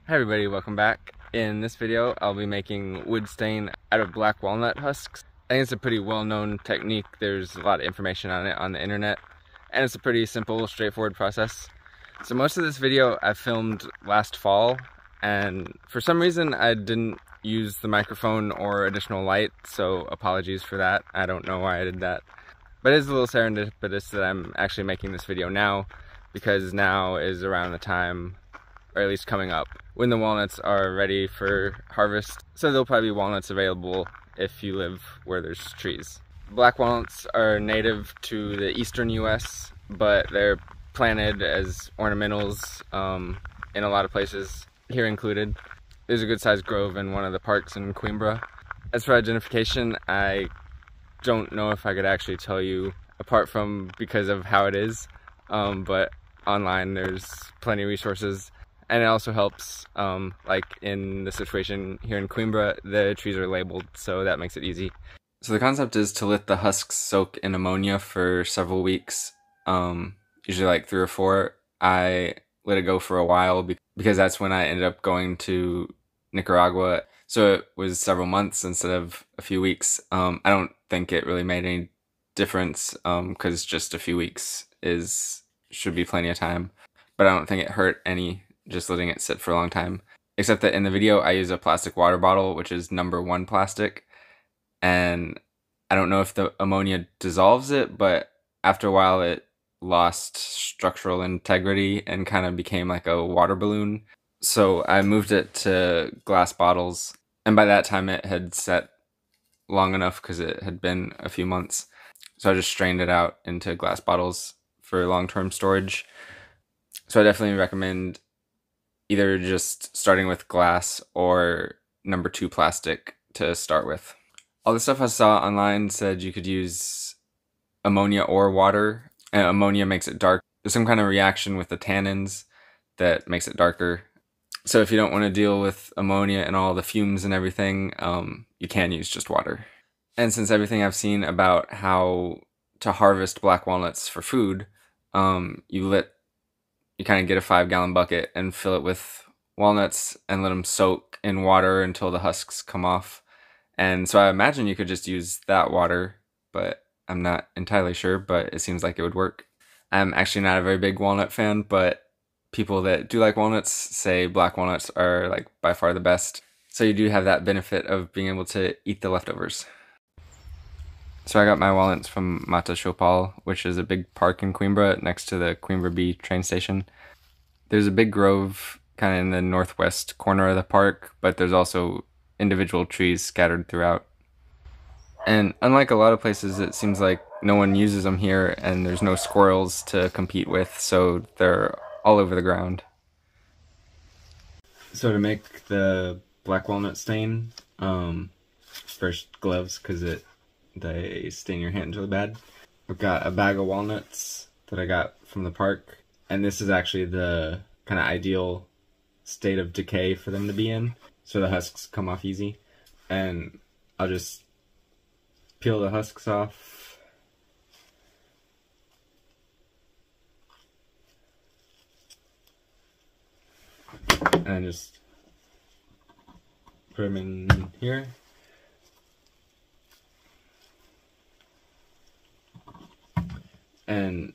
Hi everybody, welcome back. In this video, I'll be making wood stain out of black walnut husks. I think it's a pretty well-known technique. There's a lot of information on it on the internet, and it's a pretty simple, straightforward process. So most of this video I filmed last fall, and for some reason I didn't use the microphone or additional light, so apologies for that. I don't know why I did that. But it is a little serendipitous that I'm actually making this video now, because now is around the time, or at least coming up, when the walnuts are ready for harvest. So there'll probably be walnuts available if you live where there's trees. Black walnuts are native to the eastern US, but they're planted as ornamentals in a lot of places, here included. There's a good sized grove in one of the parks in Coimbra. As for identification, I don't know if I could actually tell you, apart from because of how it is, but online there's plenty of resources. And it also helps, like in the situation here in Coimbra, the trees are labeled, so that makes it easy. So the concept is to let the husks soak in ammonia for several weeks, usually like 3 or 4. I let it go for a while because that's when I ended up going to Nicaragua. So it was several months instead of a few weeks. I don't think it really made any difference, because just a few weeks should be plenty of time. But I don't think it hurt any just letting it sit for a long time. Except that in the video I use a plastic water bottle, which is number 1 plastic. And I don't know if the ammonia dissolves it, but after a while it lost structural integrity and kind of became like a water balloon. So I moved it to glass bottles, and by that time it had set long enough because it had been a few months. So I just strained it out into glass bottles for long-term storage. So I definitely recommend either just starting with glass or number 2 plastic to start with. All the stuff I saw online said you could use ammonia or water. And ammonia makes it dark. There's some kind of reaction with the tannins that makes it darker. So if you don't want to deal with ammonia and all the fumes and everything, you can use just water. And since everything I've seen about how to harvest black walnuts for food, you kind of get a 5-gallon bucket and fill it with walnuts and let them soak in water until the husks come off. And so I imagine you could just use that water, but I'm not entirely sure, but it seems like it would work. I'm actually not a very big walnut fan, but people that do like walnuts say black walnuts are like by far the best. So you do have that benefit of being able to eat the leftovers. So I got my walnuts from Mata Chopal, which is a big park in Coimbra next to the Coimbra B train station. There's a big grove kind of in the northwest corner of the park, but there's also individual trees scattered throughout. And unlike a lot of places, it seems like no one uses them here, and there's no squirrels to compete with, so they're all over the ground. So to make the black walnut stain, first gloves, because they stain your hand really bad. I've got a bag of walnuts that I got from the park, and this is actually the kind of ideal state of decay for them to be in, so the husks come off easy. And I'll just peel the husks off. And just put them in here. And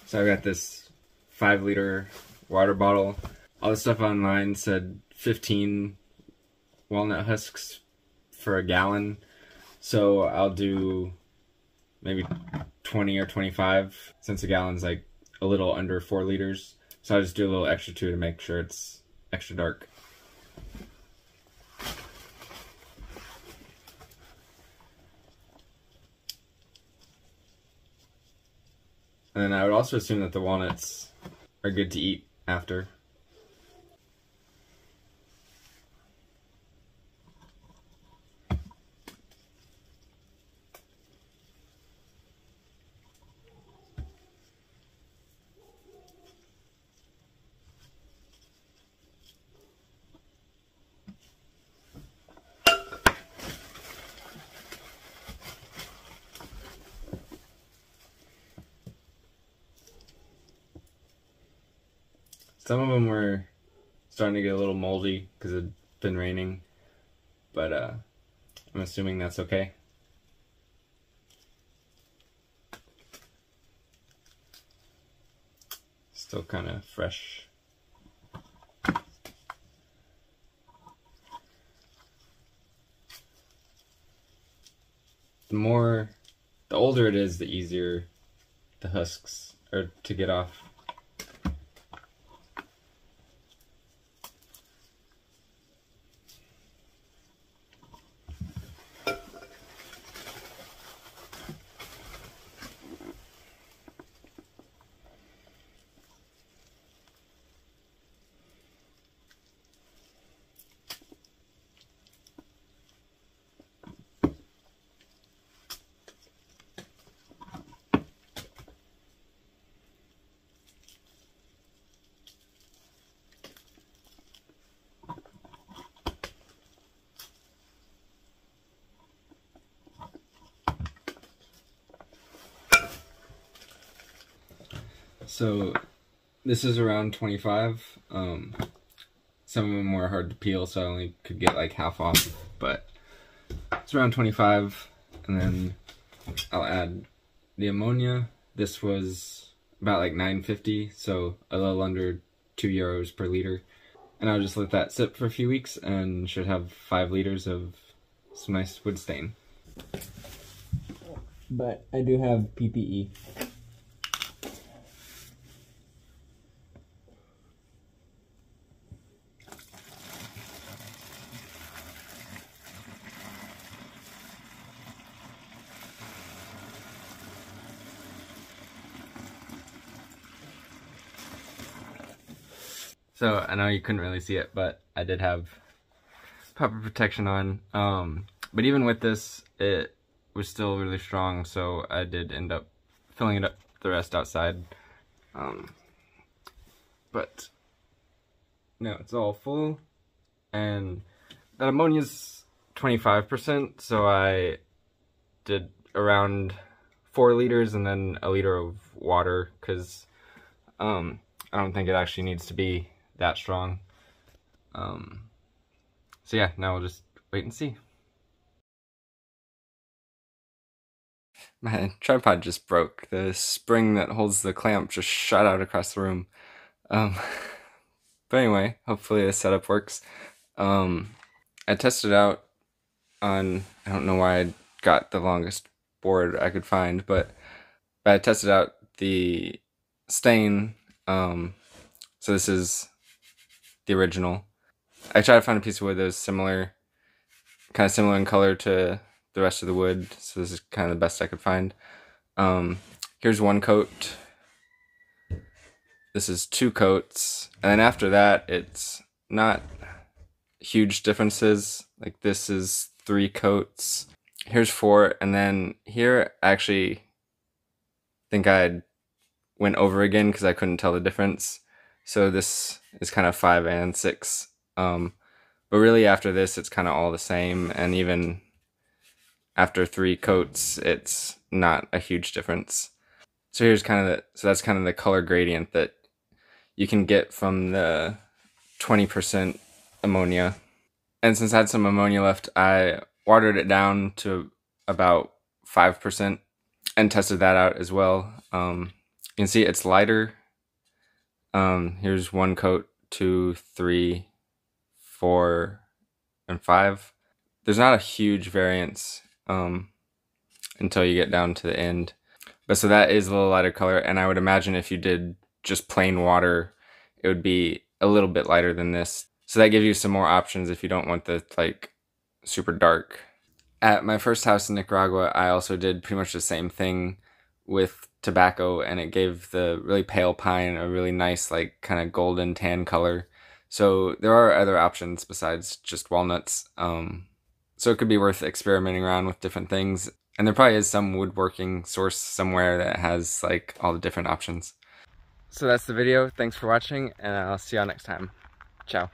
so I've got this 5-liter water bottle. All the stuff online said 15 walnut husks for a gallon. So I'll do maybe 20 or 25, since a gallon's like a little under 4 liters. So I'll just do a little extra too to make sure it's extra dark. And then I would also assume that the walnuts are good to eat after. Some of them were starting to get a little moldy because it'd been raining, but I'm assuming that's okay. Still kind of fresh. The older it is, the easier the husks are to get off. So this is around 25. Some of them were hard to peel, so I only could get like half off, but it's around 25. And then I'll add the ammonia. This was about like $9.50, so a little under €2 per liter. And I'll just let that sit for a few weeks and should have 5 liters of some nice wood stain. But I do have PPE. So I know you couldn't really see it, but I did have proper protection on. But even with this, it was still really strong, so I did end up filling it up the rest outside. But no, it's all full, and that ammonia's 25%, so I did around 4 liters and then a liter of water, because I don't think it actually needs to be that strong. So yeah, now we'll just wait and see. My tripod just broke. The spring that holds the clamp just shot out across the room. But anyway, hopefully this setup works. I tested out on, I don't know why I got the longest board I could find, but I tested out the stain. So this is the original. I tried to find a piece of wood that was similar, kind of similar in color to the rest of the wood, so this is kind of the best I could find. Here's 1 coat. This is 2 coats, and then after that, it's not huge differences. Like this is 3 coats. Here's 4, and then here, I actually think I went over again because I couldn't tell the difference. So this is kind of 5 and 6. But really after this, it's kind of all the same, and even after 3 coats, it's not a huge difference. So here's kind of that's kind of the color gradient that you can get from the 20% ammonia. And since I had some ammonia left, I watered it down to about 5% and tested that out as well. You can see it's lighter. Here's 1 coat, 2, 3, 4, and 5. There's not a huge variance until you get down to the end. But so that is a little lighter color, and I would imagine if you did just plain water, it would be a little bit lighter than this. So that gives you some more options if you don't want the like super dark. At my first house in Nicaragua, I also did pretty much the same thing with tobacco, and it gave the really pale pine a really nice like kind of golden tan color. So there are other options besides just walnuts. So it could be worth experimenting around with different things. And there probably is some woodworking source somewhere that has like all the different options. So that's the video. Thanks for watching, and I'll see y'all next time. Ciao.